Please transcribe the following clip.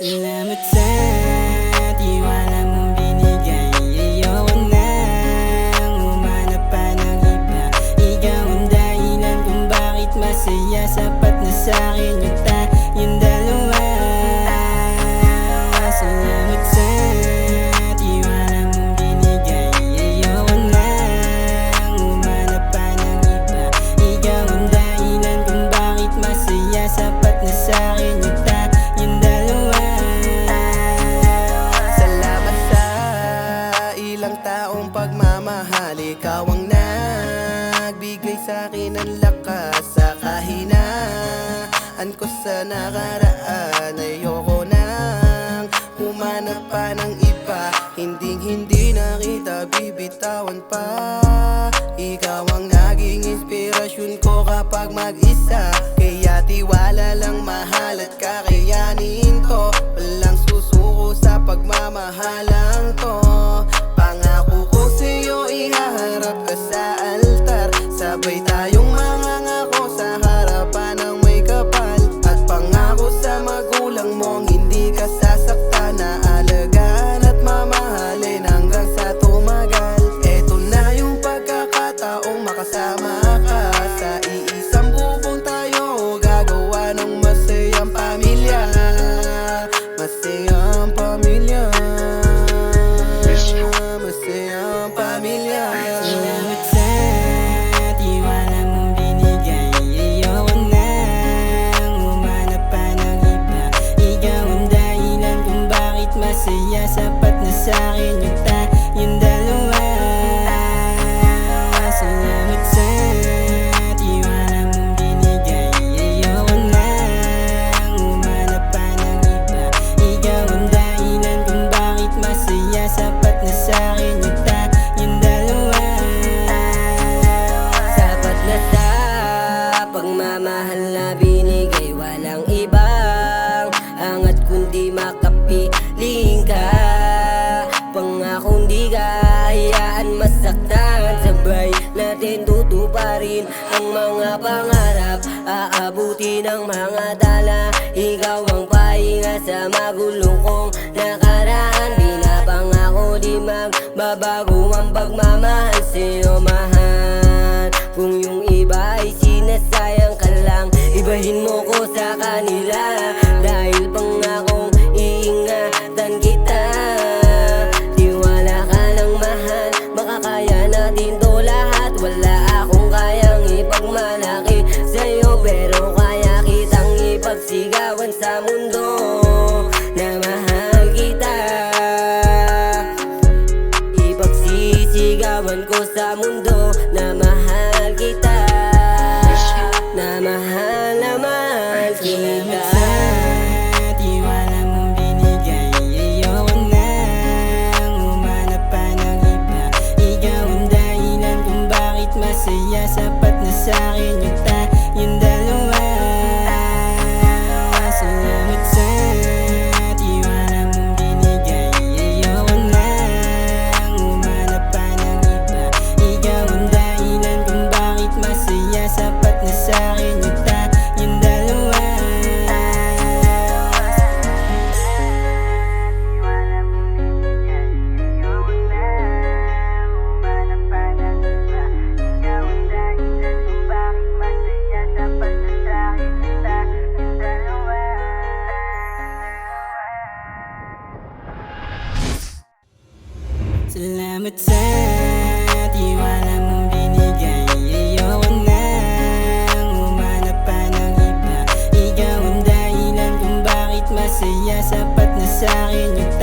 Salamat sa tiwala mong binigay. Ayoko nang humanap pa ng iba. Ikaw ang dahilan kung bakit masaya. Sapat na sa'kin yung dalawa. Salamat sa tiwala mong binigay. Ayoko nang humanap pa ng iba. Ikaw ang dahilan kung bakit masaya. Sapat na sa'kin yung dalawa. Salamat sa ilang taong pagmamahal. Ikaw ang nagbigay sa'kin ng lakas sa kahinaan ko sa nakaraan. Ayoko nang humanap pa ng iba. Hindi na kita bibitawan pa. Ikaw ang naging inspirasyon ko kapag mag-isa. Kaya tiwala lang, mahal at kakayanin to. Walang susuko sa pagmamahalang to. Pangako ko sa'yo, ihaharap ka sa altar. Sabay tayong mangangako sa harapan ng may kapal. At pangako sa magulang mong hindi ka sasaktan. Naalagaan at mamahalin hanggang sa tumagal. Eto na yung pagkakataong makasama ka. Sa iisang bubong tayo gagawa ng masayang pamilya. Masayang pamilya. Masayang pamilya. Salamat sa tiwala mong binigay. Ayoko nang humanap pa ng iba. Ikaw ang dahilan kung bakit masaya. Sapat na sa'kin yung dalawa. Salamat sa tiwala mong binigay. Ayoko nang humanap pa ng iba. Ikaw ang dahilan kung bakit masaya. Sapat na sa'kin yung dalawa. Sapat na sa pagmamahal na binigay. Walang ibang angat kundi makapiling ka. Pangakong di ka hayaan masaktan. Sabay natin tutuparin ang mga pangarap. Aabuti ng mga dala. Ikaw ang pahinga sa magulong kong nakaraan. Pinapangako di magbabago ang pagmamahal sa'yo, mahal. Kung yung iba ay sinasayang ka lang, ibahin mo ko sa kanila. Dahil pangakong iingatan kita. Tiwala ka lang, mahal, makakaya natin to lahat. Wala akong kayang ipagmalaki sa'yo, pero kaya kitang ipagsigawan sa mundo na mahal kita. Ipagsisigawan ko sa mundo na mahal kita. Na mahal kita. Salamat sa tiwala mong binigay. Ayoko nang humanap pa ng iba. Ikaw ang dahilan kung bakit masaya. Sapat na sa'kin yung dalawa. Salamat sa tiwala mong binigay. Ayoko nang humanap pa ng iba. Ikaw ang dahilan kung bakit masaya. Sapat na sa'kin yung dalawa. Salamat sa tiwala mong binigay. Ayoko nang humanap pa ng iba. Ikaw ang dahilan kung bakit masaya. Sapat na sa'kin yung